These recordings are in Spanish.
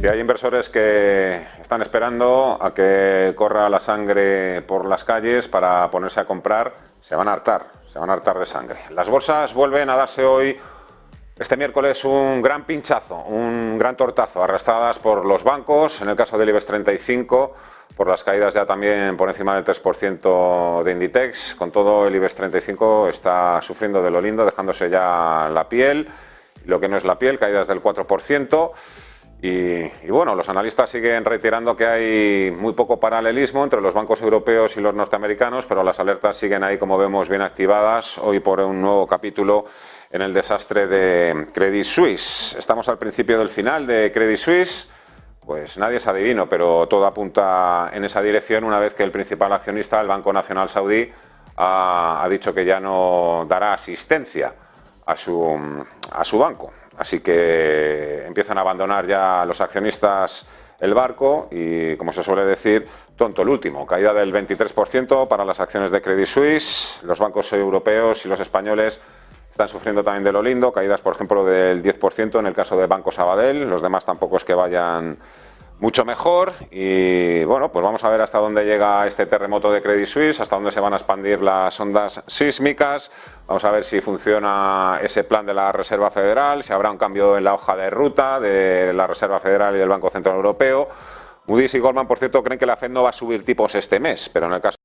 Si hay inversores que están esperando a que corra la sangre por las calles para ponerse a comprar, se van a hartar de sangre. Las bolsas vuelven a darse hoy, este miércoles, un gran pinchazo, un gran tortazo, arrastradas por los bancos, en el caso del IBEX 35, por las caídas ya también por encima del 3% de Inditex. Con todo, el IBEX 35 está sufriendo de lo lindo, dejándose ya la piel, lo que no es la piel, caídas del 4%. Y bueno, los analistas siguen reiterando que hay muy poco paralelismo entre los bancos europeos y los norteamericanos, pero las alertas siguen ahí, como vemos, bien activadas hoy por un nuevo capítulo en el desastre de Credit Suisse. Estamos al principio del final de Credit Suisse, pues nadie es adivino, pero todo apunta en esa dirección una vez que el principal accionista, el Banco Nacional Saudí, ha dicho que ya no dará asistencia a su banco. Así que empiezan a abandonar ya los accionistas el barco y, como se suele decir, tonto el último. Caída del 23% para las acciones de Credit Suisse. Los bancos europeos y los españoles están sufriendo también de lo lindo. Caídas, por ejemplo, del 10% en el caso de Banco Sabadell. Los demás tampoco es que vayan mucho mejor. Y bueno, pues vamos a ver hasta dónde llega este terremoto de Credit Suisse, hasta dónde se van a expandir las ondas sísmicas. Vamos a ver si funciona ese plan de la Reserva Federal, si habrá un cambio en la hoja de ruta de la Reserva Federal y del Banco Central Europeo. Moody's y Goldman, por cierto, creen que la Fed no va a subir tipos este mes, pero en el caso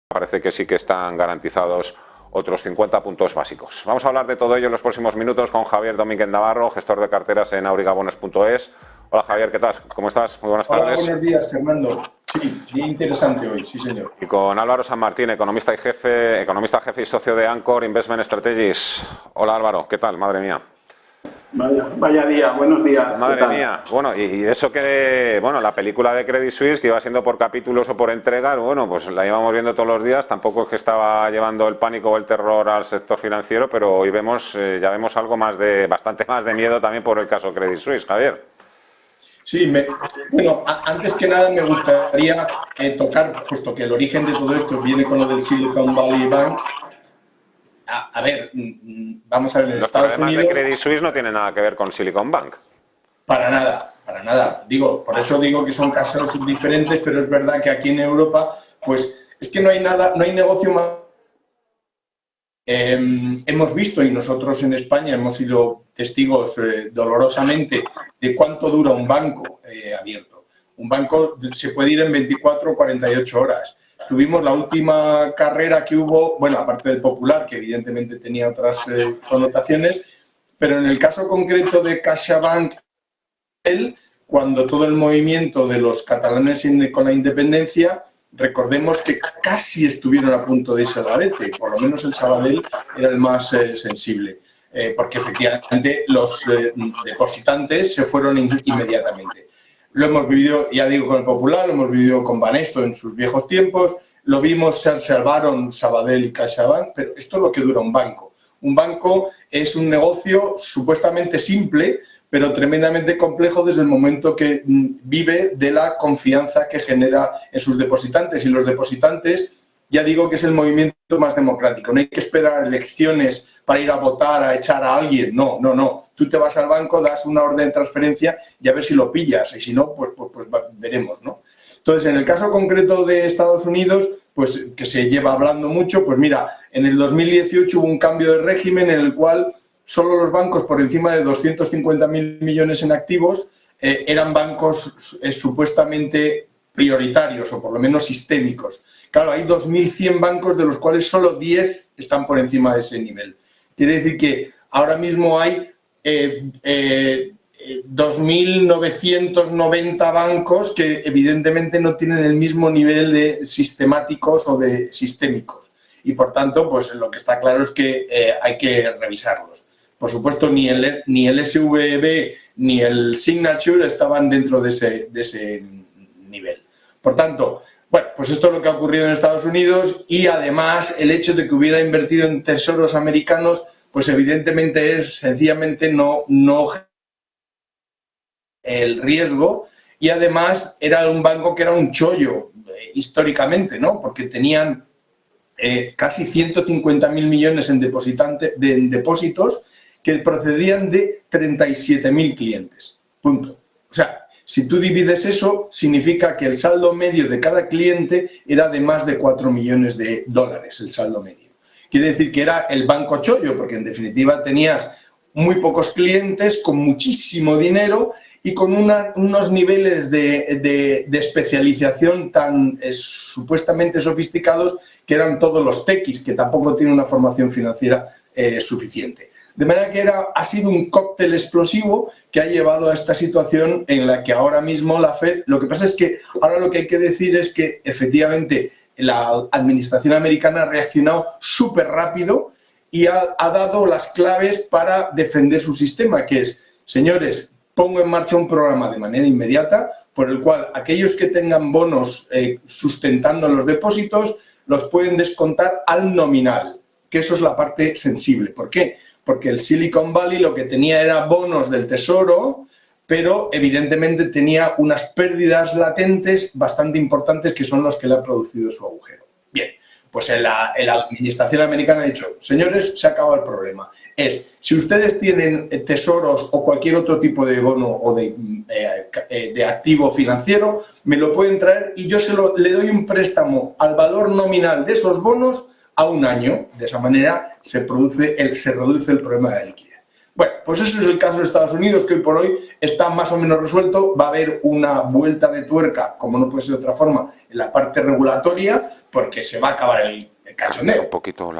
parece que sí que están garantizados otros 50 puntos básicos. Vamos a hablar de todo ello en los próximos minutos con Javier Domínguez Navarro, gestor de carteras en aurigabonos.es. Hola Javier, ¿qué tal? ¿Cómo estás? Muy buenas tardes. Hola, buenos días, Fernando. Sí, día interesante hoy, sí señor. Y con Álvaro San Martín, economista jefe y socio de Anchor Investment Strategies. Hola Álvaro, ¿qué tal? Madre mía. Vaya día, buenos días. Madre mía. Bueno, y eso que, bueno, la película de Credit Suisse, que iba siendo por capítulos o por entregas, bueno, pues la íbamos viendo todos los días. Tampoco es que estaba llevando el pánico o el terror al sector financiero, pero hoy vemos, ya vemos algo bastante más de miedo también por el caso Credit Suisse, Javier. Sí, bueno, antes que nada me gustaría tocar, puesto que el origen de todo esto viene con lo del Silicon Valley Bank. A ver, vamos a ver, en Estados Unidos... Los problemas de Credit Suisse no tienen nada que ver con Silicon Bank. Para nada, para nada. Por eso digo que son casos diferentes, pero es verdad que aquí en Europa, pues es que no hay negocio más... hemos visto, y nosotros en España hemos sido testigos dolorosamente de cuánto dura un banco abierto. Un banco se puede ir en 24 o 48 horas. Tuvimos la última carrera que hubo, bueno, aparte del Popular, que evidentemente tenía otras connotaciones, pero en el caso concreto de CaixaBank, cuando todo el movimiento de los catalanes con la independencia, recordemos que casi estuvieron a punto de irse al garete, por lo menos el Sabadell era el más sensible, porque efectivamente los depositantes se fueron inmediatamente. Lo hemos vivido, ya digo, con el Popular, lo hemos vivido con Banesto en sus viejos tiempos, lo vimos, se salvaron Sabadell y CaixaBank, pero esto es lo que dura un banco. Un banco es un negocio supuestamente simple, pero tremendamente complejo desde el momento que vive de la confianza que genera en sus depositantes. Y los depositantes, ya digo que es el movimiento más democrático. No hay que esperar elecciones para ir a votar, a echar a alguien. No. Tú te vas al banco, das una orden de transferencia y a ver si lo pillas. Y si no, pues veremos, ¿no? Entonces, en el caso concreto de Estados Unidos, pues que se lleva hablando mucho, pues mira, en el 2018 hubo un cambio de régimen en el cual solo los bancos por encima de 250.000 millones en activos eran bancos supuestamente prioritarios o por lo menos sistémicos. Claro, hay 2.100 bancos de los cuales solo 10 están por encima de ese nivel. Quiere decir que ahora mismo hay 2.990 bancos que evidentemente no tienen el mismo nivel de sistemáticos o de sistémicos. Y por tanto, pues lo que está claro es que hay que revisarlos. Por supuesto, ni el SVB ni el Signature estaban dentro de ese nivel. Por tanto, bueno, pues esto es lo que ha ocurrido en Estados Unidos y además el hecho de que hubiera invertido en tesoros americanos, pues evidentemente es sencillamente no el riesgo y además era un banco que era un chollo históricamente, ¿no? Porque tenían casi 150.000 millones en depósitos que procedían de 37.000 clientes. Punto. O sea, Si tú divides eso, significa que el saldo medio de cada cliente era de más de 4 millones de dólares, el saldo medio. Quiere decir que era el banco chollo, porque en definitiva tenías muy pocos clientes con muchísimo dinero y con unos niveles de especialización tan supuestamente sofisticados que eran todos los tequis, que tampoco tienen una formación financiera suficiente. De manera que ha sido un cóctel explosivo que ha llevado a esta situación en la que ahora mismo la Fed... Lo que pasa es que ahora lo que hay que decir es que efectivamente la administración americana ha reaccionado súper rápido y ha dado las claves para defender su sistema, que es, señores, pongo en marcha un programa de manera inmediata por el cual aquellos que tengan bonos sustentando los depósitos los pueden descontar al nominal, que eso es la parte sensible. ¿Por qué? Porque el Silicon Valley lo que tenía era bonos del tesoro, pero evidentemente tenía unas pérdidas latentes bastante importantes que son los que le han producido su agujero. Bien, pues la administración americana ha dicho, señores, se ha acabado el problema. Si ustedes tienen tesoros o cualquier otro tipo de bono o de activo financiero, me lo pueden traer y yo le doy un préstamo al valor nominal de esos bonos a un año. De esa manera se reduce el problema de la liquidez. Bueno, pues eso es el caso de Estados Unidos, que hoy por hoy está más o menos resuelto. Va a haber una vuelta de tuerca, como no puede ser de otra forma, en la parte regulatoria, porque se va a acabar el cachondeo. Un poquito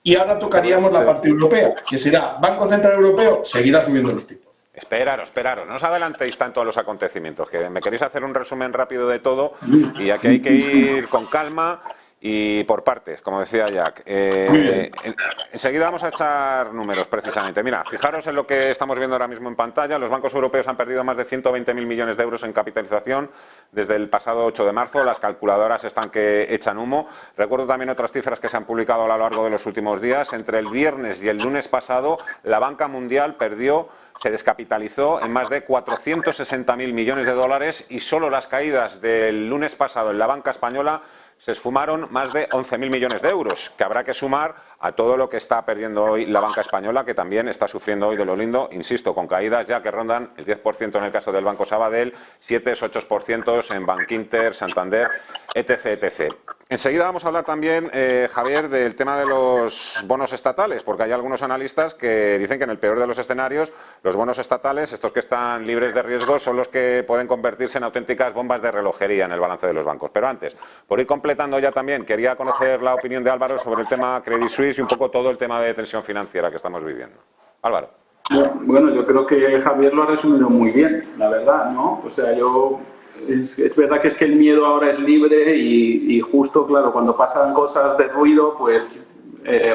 Y ahora tocaríamos la parte europea, que será Banco Central Europeo, seguirá subiendo los tipos. Esperaros, no os adelantéis tanto a los acontecimientos, que me queréis hacer un resumen rápido de todo y aquí hay que ir con calma y por partes, como decía Jack. Enseguida vamos a echar números, precisamente. Mira, fijaros en lo que estamos viendo ahora mismo en pantalla. Los bancos europeos han perdido más de 120.000 millones de euros en capitalización desde el pasado 8 de marzo. Las calculadoras están que echan humo. Recuerdo también otras cifras que se han publicado a lo largo de los últimos días. Entre el viernes y el lunes pasado, la banca mundial se descapitalizó en más de 460.000 millones de dólares y solo las caídas del lunes pasado en la banca española se esfumaron más de 11.000 millones de euros, que habrá que sumar a todo lo que está perdiendo hoy la banca española, que también está sufriendo hoy de lo lindo, insisto, con caídas ya que rondan el 10% en el caso del Banco Sabadell, 7-8% en Bankinter, Santander, etc. Enseguida vamos a hablar también, Javier, del tema de los bonos estatales, porque hay algunos analistas que dicen que en el peor de los escenarios, los bonos estatales, estos que están libres de riesgos, son los que pueden convertirse en auténticas bombas de relojería en el balance de los bancos. Pero antes, por ir completando ya también, quería conocer la opinión de Álvaro sobre el tema Credit Suisse y un poco todo el tema de tensión financiera que estamos viviendo. Álvaro. Bueno, yo creo que Javier lo ha resumido muy bien, la verdad, ¿no? O sea, es verdad que es que el miedo ahora es libre y justo, claro, cuando pasan cosas de ruido, pues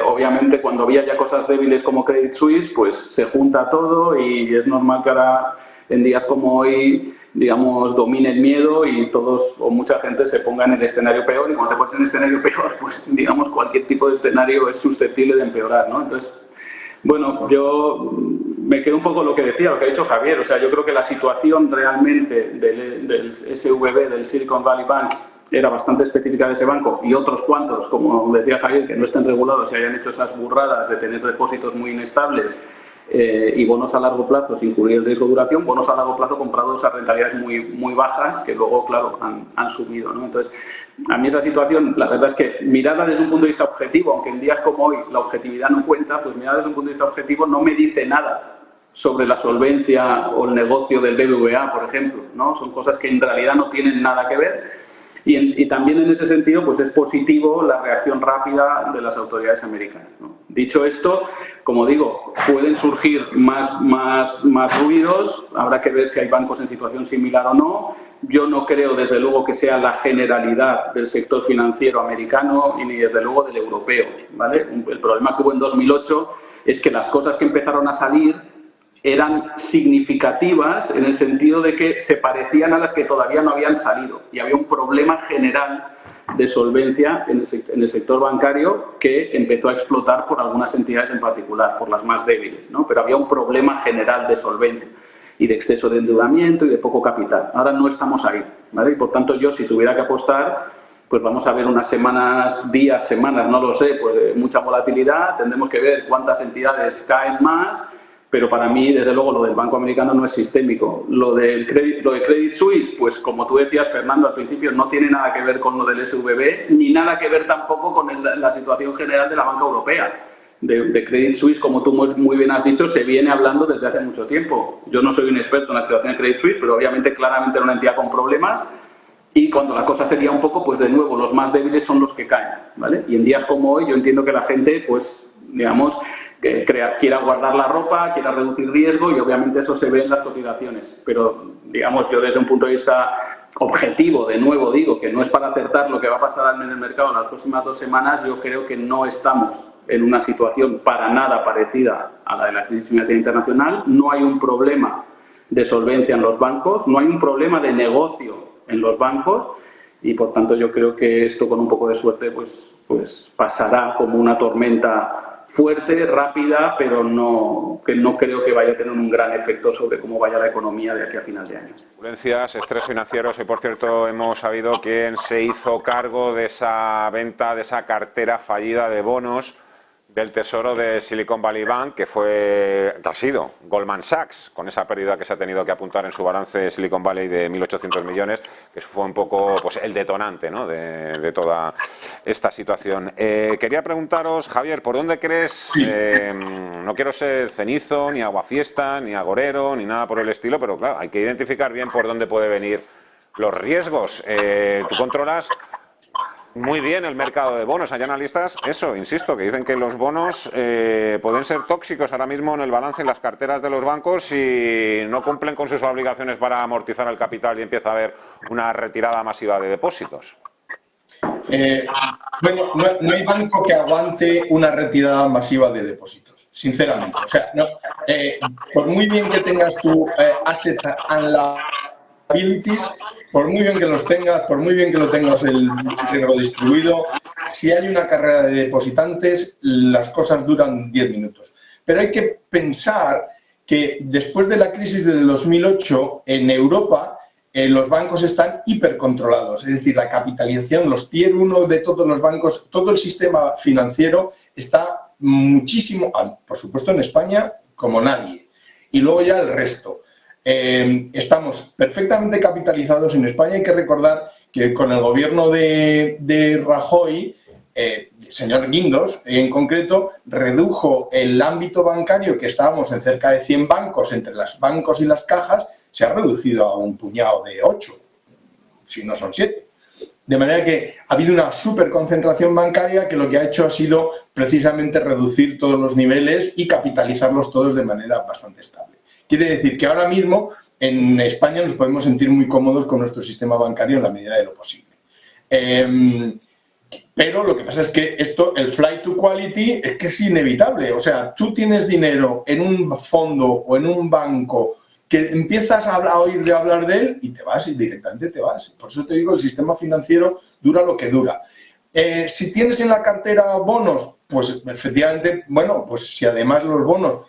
obviamente cuando había ya cosas débiles como Credit Suisse, pues se junta todo y es normal que ahora en días como hoy, digamos, domine el miedo y todos o mucha gente se ponga en el escenario peor y cuando te pones en el escenario peor, pues digamos cualquier tipo de escenario es susceptible de empeorar, ¿no? Entonces, bueno, yo me quedo un poco lo que decía, lo que ha dicho Javier. O sea, yo creo que la situación realmente del SVB, del Silicon Valley Bank, era bastante específica de ese banco y otros cuantos, como decía Javier, que no estén regulados y hayan hecho esas burradas de tener depósitos muy inestables y bonos a largo plazo sin cubrir el riesgo de duración, bonos a largo plazo comprados a rentabilidades muy bajas que luego, claro, han subido, ¿no? Entonces, a mí esa situación, la verdad es que mirada desde un punto de vista objetivo, aunque en días como hoy la objetividad no cuenta, pues mirada desde un punto de vista objetivo no me dice nada sobre la solvencia o el negocio del BBVA, por ejemplo, ¿no? Son cosas que en realidad no tienen nada que ver. Y también en ese sentido pues es positivo la reacción rápida de las autoridades americanas, ¿no? Dicho esto, como digo, pueden surgir más ruidos, habrá que ver si hay bancos en situación similar o no. Yo no creo desde luego que sea la generalidad del sector financiero americano y ni desde luego del europeo, ¿vale? El problema que hubo en 2008 es que las cosas que empezaron a salir eran significativas en el sentido de que se parecían a las que todavía no habían salido y había un problema general de solvencia en el sector bancario que empezó a explotar por algunas entidades en particular, por las más débiles, ¿no? Pero había un problema general de solvencia y de exceso de endeudamiento y de poco capital. Ahora no estamos ahí, ¿vale? Y por tanto yo, si tuviera que apostar, pues vamos a ver unas semanas, no lo sé, pues de mucha volatilidad, tendremos que ver cuántas entidades caen más pero para mí, desde luego, lo del banco americano no es sistémico. Lo de Credit Suisse, pues como tú decías, Fernando, al principio no tiene nada que ver con lo del SVB, ni nada que ver tampoco con la situación general de la banca europea. De Credit Suisse, como tú muy bien has dicho, se viene hablando desde hace mucho tiempo. Yo no soy un experto en la situación de Credit Suisse, pero obviamente claramente era una entidad con problemas, y cuando la cosa sería un poco, pues de nuevo, los más débiles son los que caen, ¿vale? Y en días como hoy yo entiendo que la gente, pues, digamos, que quiera guardar la ropa, quiera reducir riesgo, y obviamente eso se ve en las cotizaciones. Pero, digamos, yo desde un punto de vista objetivo, de nuevo digo, que no es para acertar lo que va a pasar en el mercado en las próximas 2 semanas, yo creo que no estamos en una situación para nada parecida a la de la crisis financiera internacional. No hay un problema de solvencia en los bancos, no hay un problema de negocio en los bancos, y por tanto yo creo que esto, con un poco de suerte, pues pasará como una tormenta fuerte, rápida, pero no creo que vaya a tener un gran efecto sobre cómo vaya la economía de aquí a final de año. Turbulencias, estrés financieros, y por cierto hemos sabido quién se hizo cargo de esa venta, de esa cartera fallida de bonos del Tesoro de Silicon Valley Bank, que ha sido Goldman Sachs, con esa pérdida que se ha tenido que apuntar en su balance Silicon Valley de 1.800 millones, que fue un poco, pues, el detonante, ¿no?, de toda esta situación. Quería preguntaros, Javier, ¿por dónde crees? No quiero ser cenizo, ni aguafiesta, ni agorero, ni nada por el estilo, pero claro, hay que identificar bien por dónde puede venir los riesgos. Tú controlas muy bien el mercado de bonos. Hay analistas, eso, insisto, que dicen que los bonos pueden ser tóxicos ahora mismo en el balance, en las carteras de los bancos, si no cumplen con sus obligaciones para amortizar el capital y empieza a haber una retirada masiva de depósitos. Bueno, no hay banco que aguante una retirada masiva de depósitos, sinceramente. O sea, no, por muy bien que tengas tu asset and liabilities, por muy bien que los tengas, por muy bien que lo tengas el riesgo distribuido, si hay una carrera de depositantes, las cosas duran 10 minutos. Pero hay que pensar que después de la crisis del 2008, en Europa, los bancos están hipercontrolados. Es decir, la capitalización, los tier 1 de todos los bancos, todo el sistema financiero está muchísimo, por supuesto en España, como nadie. Y luego ya el resto. Estamos perfectamente capitalizados en España. Hay que recordar que con el gobierno de Rajoy, el señor Guindos en concreto, redujo el ámbito bancario, que estábamos en cerca de 100 bancos, entre los bancos y las cajas, se ha reducido a un puñado de 8, si no son 7. De manera que ha habido una superconcentración bancaria que lo que ha hecho ha sido precisamente reducir todos los niveles y capitalizarlos todos de manera bastante estable. Quiere decir que ahora mismo en España nos podemos sentir muy cómodos con nuestro sistema bancario en la medida de lo posible. Pero lo que pasa es que esto, el flight to quality, es que es inevitable. O sea, tú tienes dinero en un fondo o en un banco que empiezas a oír hablar de él y te vas, y directamente te vas. Por eso te digo, el sistema financiero dura lo que dura. Si tienes en la cartera bonos, pues efectivamente, bueno, pues si además los bonos,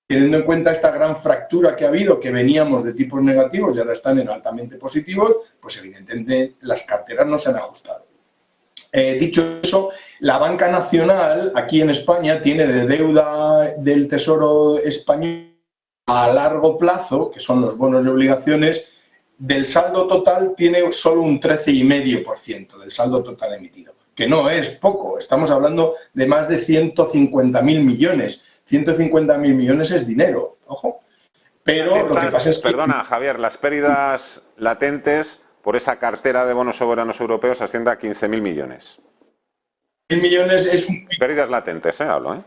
teniendo en cuenta esta gran fractura que ha habido, que veníamos de tipos negativos y ahora están en altamente positivos, pues evidentemente las carteras no se han ajustado. Dicho eso, la banca nacional aquí en España tiene de deuda del Tesoro español a largo plazo, que son los bonos y obligaciones, del saldo total tiene solo un 13,5% del saldo total emitido, que no es poco. Estamos hablando de más de 150.000 millones. 150.000 millones es dinero, ojo. Pero lo que pasa es que... Perdona, Javier, las pérdidas latentes por esa cartera de bonos soberanos europeos asciende a 15.000 millones. 1.000 millones es un... Pérdidas latentes, hablo, ¿eh?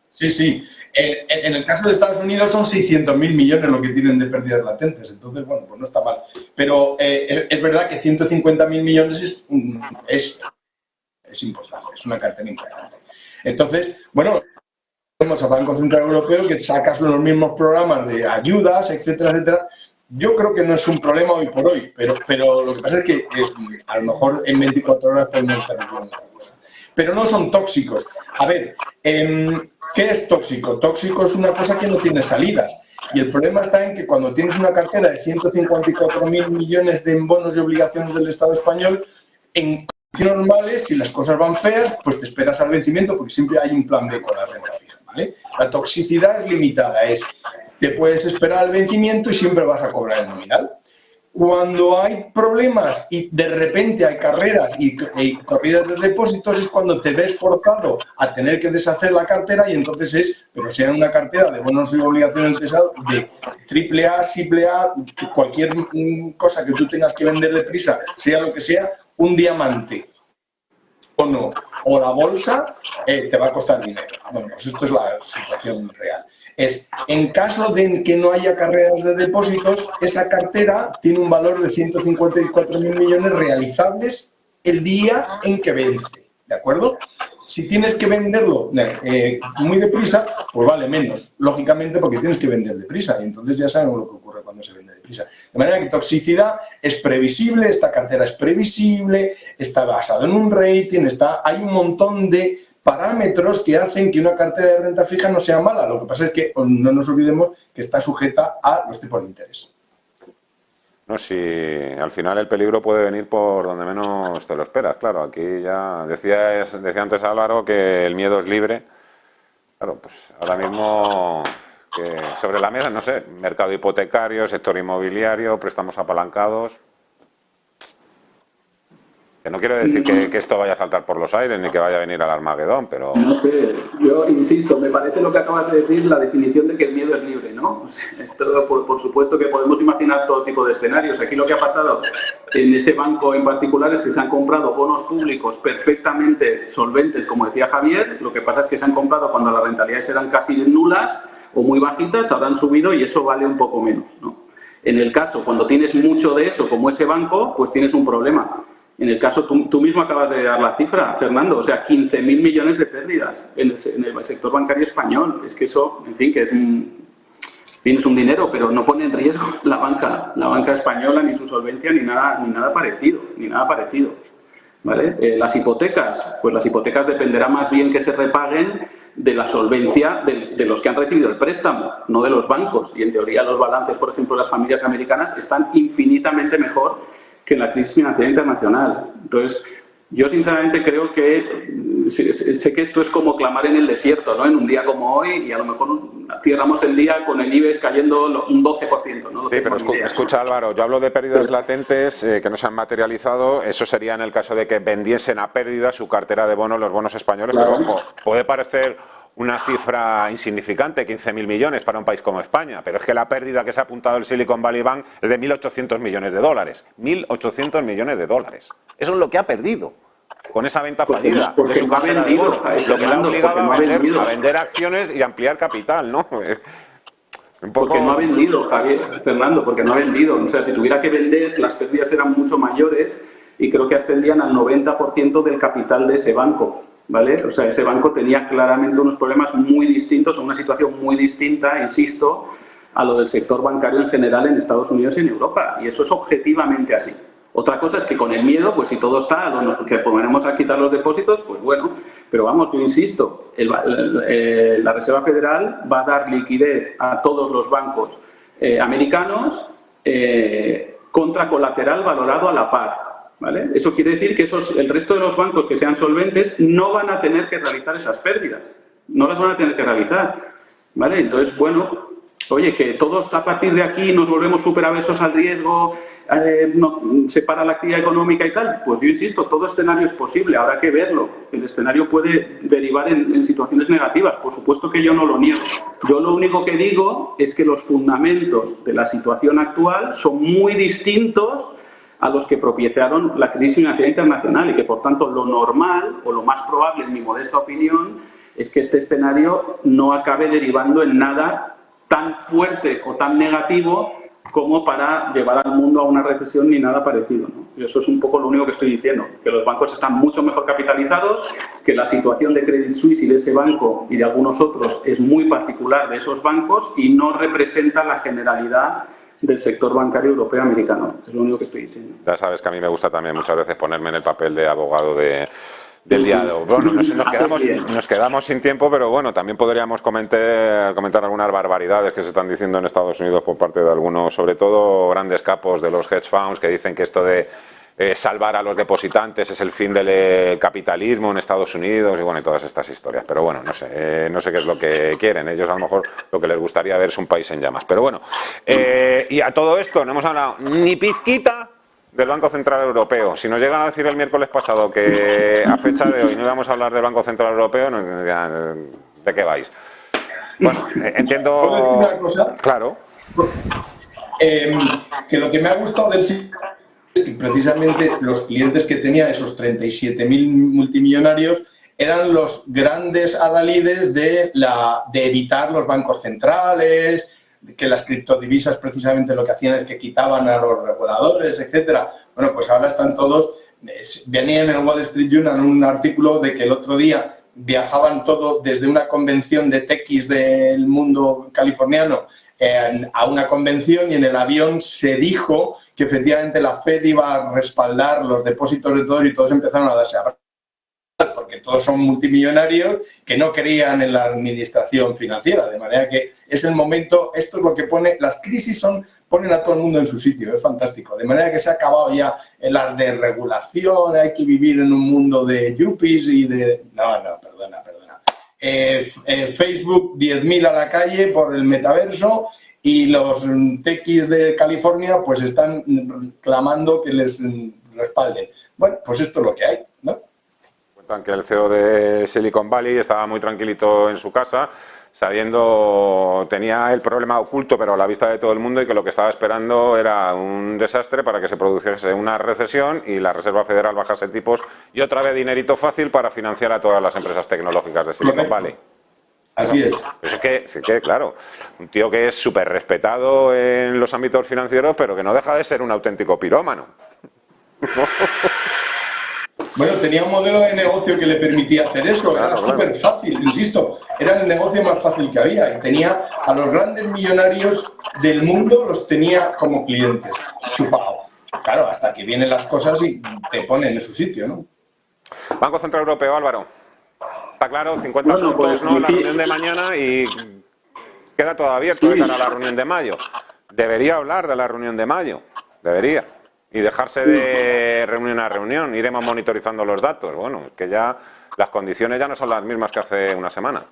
Sí, sí. En el caso de Estados Unidos son 600.000 millones lo que tienen de pérdidas latentes. Entonces, bueno, pues no está mal. Pero es verdad que 150.000 millones es importante, es una cartera importante. Entonces, bueno... Tenemos al Banco Central Europeo que sacas los mismos programas de ayudas, etcétera, etcétera. Yo creo que no es un problema hoy por hoy, pero lo que pasa es que a lo mejor en 24 horas podemos estar haciendo otra cosa. Pero no son tóxicos. A ver, ¿qué es tóxico? Tóxico es una cosa que no tiene salidas. Y el problema está en que cuando tienes una cartera de 154.000 millones de bonos y obligaciones del Estado español, en condiciones normales, si las cosas van feas, pues te esperas al vencimiento porque siempre hay un plan B con la renta fija. ¿vale? La toxicidad es limitada, te puedes esperar al vencimiento y siempre vas a cobrar el nominal. Cuando hay problemas y de repente hay carreras y corridas de depósitos es cuando te ves forzado a tener que deshacer la cartera y entonces pero sea una cartera de bonos y obligaciones de AAA, AAA, cualquier cosa que tú tengas que vender deprisa, sea lo que sea, un diamante o la bolsa, te va a costar dinero. Bueno, pues esto es la situación real. En caso de que no haya carreras de depósitos, esa cartera tiene un valor de 154.000 millones realizables el día en que vence, ¿de acuerdo? Si tienes que venderlo muy deprisa, pues vale menos, lógicamente porque tienes que vender deprisa y entonces ya sabemos lo que ocurre cuando se vende deprisa. De manera que toxicidad es previsible, esta cartera es previsible, está basada en un rating, hay un montón de parámetros que hacen que una cartera de renta fija no sea mala. Lo que pasa es que no nos olvidemos que está sujeta a los tipos de interés. No, si al final el peligro puede venir por donde menos te lo esperas. Claro, aquí ya decía antes Álvaro que el miedo es libre. Claro, pues ahora mismo que sobre la mesa, no sé, mercado hipotecario, sector inmobiliario, préstamos apalancados. Que no quiero decir que esto vaya a saltar por los aires ni que vaya a venir al Armagedón, pero... No sé, yo insisto, me parece lo que acabas de decir, la definición de que el miedo es libre, ¿no? O sea, esto, por supuesto que podemos imaginar todo tipo de escenarios. Aquí lo que ha pasado en ese banco en particular es que se han comprado bonos públicos perfectamente solventes, como decía Javier. Lo que pasa es que se han comprado cuando las rentabilidades eran casi nulas o muy bajitas, ahora han subido y eso vale un poco menos, ¿no? En el caso, cuando tienes mucho de eso, como ese banco, pues tienes un problema. En el caso, tú mismo acabas de dar la cifra, Fernando, o sea, 15.000 millones de pérdidas en el sector bancario español. Es que eso, en fin, que es un dinero, pero no pone en riesgo la banca española, ni su solvencia, ni nada parecido, ¿vale? Las hipotecas, pues las hipotecas dependerá más bien que se repaguen de la solvencia de los que han recibido el préstamo, no de los bancos. Y en teoría los balances, por ejemplo, de las familias americanas están infinitamente mejor que en la crisis financiera internacional. Entonces, yo sinceramente creo que, sé que esto es como clamar en el desierto, ¿no? En un día como hoy, y a lo mejor cerramos el día con el IBEX cayendo un 12%, ¿no? Sí, pero escucha Álvaro, yo hablo de pérdidas latentes que no se han materializado, eso sería en el caso de que vendiesen a pérdida su cartera de bonos, los bonos españoles, claro. Pero ojo, puede parecer una cifra insignificante, 15.000 millones para un país como España, pero es que la pérdida que se ha apuntado el Silicon Valley Bank es de 1.800 millones de dólares. 1.800 millones de dólares. Eso es lo que ha perdido con esa venta fallida de su cartera de bonos, lo que le ha obligado a vender acciones y ampliar capital, ¿no? Un poco... Porque no ha vendido, Javier, Fernando, porque no ha vendido. O sea, si tuviera que vender, las pérdidas eran mucho mayores y creo que ascendían al 90% del capital de ese banco. ¿Vale? O sea, ese banco tenía claramente unos problemas muy distintos, una situación muy distinta, insisto, a lo del sector bancario en general en Estados Unidos y en Europa. Y eso es objetivamente así. Otra cosa es que con el miedo, pues si todo está, que ponemos a quitar los depósitos, pues bueno. Pero vamos, yo insisto, la Reserva Federal va a dar liquidez a todos los bancos americanos contra colateral valorado a la par. ¿Vale? Eso quiere decir que el resto de los bancos que sean solventes no van a tener que realizar esas pérdidas, no las van a tener que realizar, ¿vale? Entonces, bueno, oye, que todos a partir de aquí nos volvemos súper aversos al riesgo, se para la actividad económica y tal, pues yo insisto, todo escenario es posible, habrá que verlo. El escenario puede derivar en situaciones negativas, por supuesto que yo no lo niego. Yo lo único que digo es que los fundamentos de la situación actual son muy distintos a los que propiciaron la crisis financiera internacional y que, por tanto, lo normal o lo más probable, en mi modesta opinión, es que este escenario no acabe derivando en nada tan fuerte o tan negativo como para llevar al mundo a una recesión ni nada parecido, ¿no? Y eso es un poco lo único que estoy diciendo, que los bancos están mucho mejor capitalizados, que la situación de Credit Suisse y de ese banco y de algunos otros es muy particular de esos bancos y no representa la generalidad del sector bancario europeo americano. Es lo único que estoy diciendo. Ya sabes que a mí me gusta también muchas veces ponerme en el papel de abogado del diálogo. Bueno, nos quedamos sin tiempo, pero bueno, también podríamos comentar algunas barbaridades que se están diciendo en Estados Unidos por parte de algunos, sobre todo grandes capos de los hedge funds, que dicen que esto de salvar a los depositantes es el fin del capitalismo en Estados Unidos y bueno, y todas estas historias. Pero bueno, no sé qué es lo que quieren. Ellos a lo mejor lo que les gustaría ver es un país en llamas. Pero bueno, y a todo esto no hemos hablado ni pizquita del Banco Central Europeo. Si nos llegan a decir el miércoles pasado que a fecha de hoy no íbamos a hablar del Banco Central Europeo, ¿de qué vais? Bueno, entiendo... ¿Puedo decir una cosa? Claro. Que lo que me ha gustado del sistema es que precisamente los clientes que tenía, esos 37.000 multimillonarios, eran los grandes adalides de evitar los bancos centrales, que las criptodivisas precisamente lo que hacían es que quitaban a los reguladores, etcétera. Bueno, pues ahora están todos... Venía en el Wall Street Journal un artículo de que el otro día viajaban todo desde una convención de techis del mundo californiano a una convención y en el avión se dijo que efectivamente la Fed iba a respaldar los depósitos de todos y todos empezaron a darse abrazos porque todos son multimillonarios que no creían en la administración financiera, de manera que es el momento, esto es lo que pone, las crisis ponen a todo el mundo en su sitio, es fantástico, de manera que se ha acabado ya el desregulación, hay que vivir en un mundo de yuppies y de... Perdona. Facebook 10.000 a la calle por el metaverso y los techis de California pues están clamando que les respalden. Bueno, pues esto es lo que hay, ¿no? Cuentan que el CEO de Silicon Valley estaba muy tranquilito en su casa, tenía el problema oculto pero a la vista de todo el mundo y que lo que estaba esperando era un desastre para que se produciese una recesión y la Reserva Federal bajase tipos y otra vez dinerito fácil para financiar a todas las empresas tecnológicas de Silicon Valley. Así es. Eso es que, claro, un tío que es súper respetado en los ámbitos financieros pero que no deja de ser un auténtico pirómano. Bueno, tenía un modelo de negocio que le permitía hacer eso, era súper fácil, insisto, era el negocio más fácil que había y tenía a los grandes millonarios del mundo, los tenía como clientes, chupado. Claro, hasta que vienen las cosas y te ponen en su sitio, ¿no? Banco Central Europeo, Álvaro, está claro, 50 puntos, ¿no? La reunión de mañana y queda todo abierto de cara a la reunión de mayo. Debería hablar de la reunión de mayo, debería. Y dejarse de reunión a reunión, iremos monitorizando los datos. Bueno, es que ya las condiciones ya no son las mismas que hace una semana.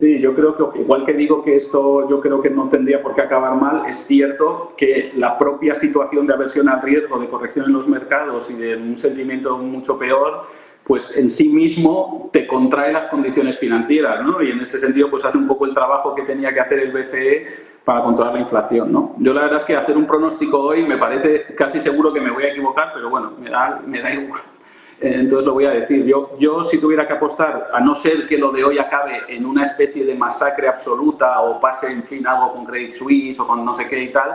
Sí, yo creo que, igual que digo que esto yo creo que no tendría por qué acabar mal, es cierto que la propia situación de aversión al riesgo, de corrección en los mercados y de un sentimiento mucho peor, pues en sí mismo te contrae las condiciones financieras, ¿no? Y en ese sentido pues hace un poco el trabajo que tenía que hacer el BCE para controlar la inflación, ¿no? Yo la verdad es que hacer un pronóstico hoy me parece casi seguro que me voy a equivocar, pero bueno, me da igual. Entonces lo voy a decir. Yo si tuviera que apostar, a no ser que lo de hoy acabe en una especie de masacre absoluta o pase, en fin, algo con Credit Suisse o con no sé qué y tal,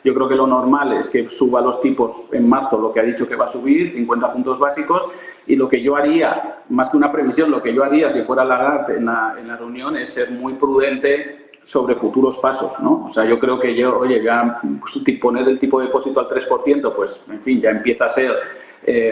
yo creo que lo normal es que suba los tipos en marzo, lo que ha dicho que va a subir, 50 puntos básicos, y lo que yo haría, más que una previsión, lo que yo haría si fuera Lagarde en la reunión es ser muy prudente sobre futuros pasos, ¿no? O sea, yo creo que ya poner el tipo de depósito al 3%, pues, en fin, ya empieza a ser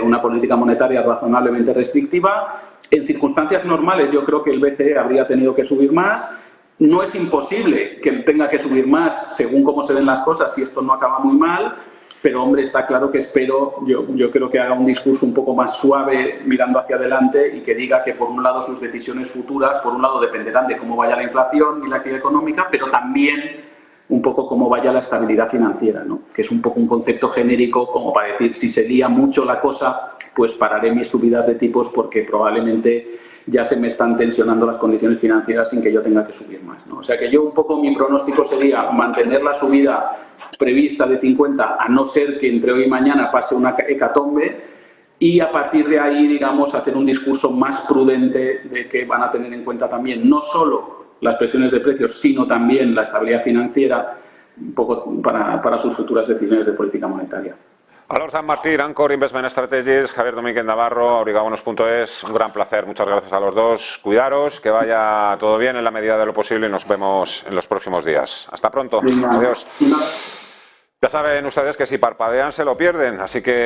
una política monetaria razonablemente restrictiva. En circunstancias normales yo creo que el BCE habría tenido que subir más. No es imposible que tenga que subir más según cómo se ven las cosas si esto no acaba muy mal, pero, hombre, está claro que espero, yo creo que haga un discurso un poco más suave mirando hacia adelante y que diga que, por un lado, sus decisiones futuras, por un lado, dependerán de cómo vaya la inflación y la actividad económica, pero también un poco cómo vaya la estabilidad financiera, ¿no? Que es un poco un concepto genérico como para decir, si se lía mucho la cosa, pues pararé mis subidas de tipos porque probablemente ya se me están tensionando las condiciones financieras sin que yo tenga que subir más, ¿no? O sea que yo un poco mi pronóstico sería mantener la subida prevista de 50, a no ser que entre hoy y mañana pase una hecatombe, y a partir de ahí, digamos, hacer un discurso más prudente de que van a tener en cuenta también no solo las presiones de precios, sino también la estabilidad financiera, un poco para sus futuras decisiones de política monetaria. Alor San Martín, Anchor Investment Strategies, Javier Domínguez Navarro, aurigabonos.es, un gran placer, muchas gracias a los dos, cuidaros, que vaya todo bien en la medida de lo posible y nos vemos en los próximos días. Hasta pronto, adiós. Ya saben ustedes que si parpadean se lo pierden, así que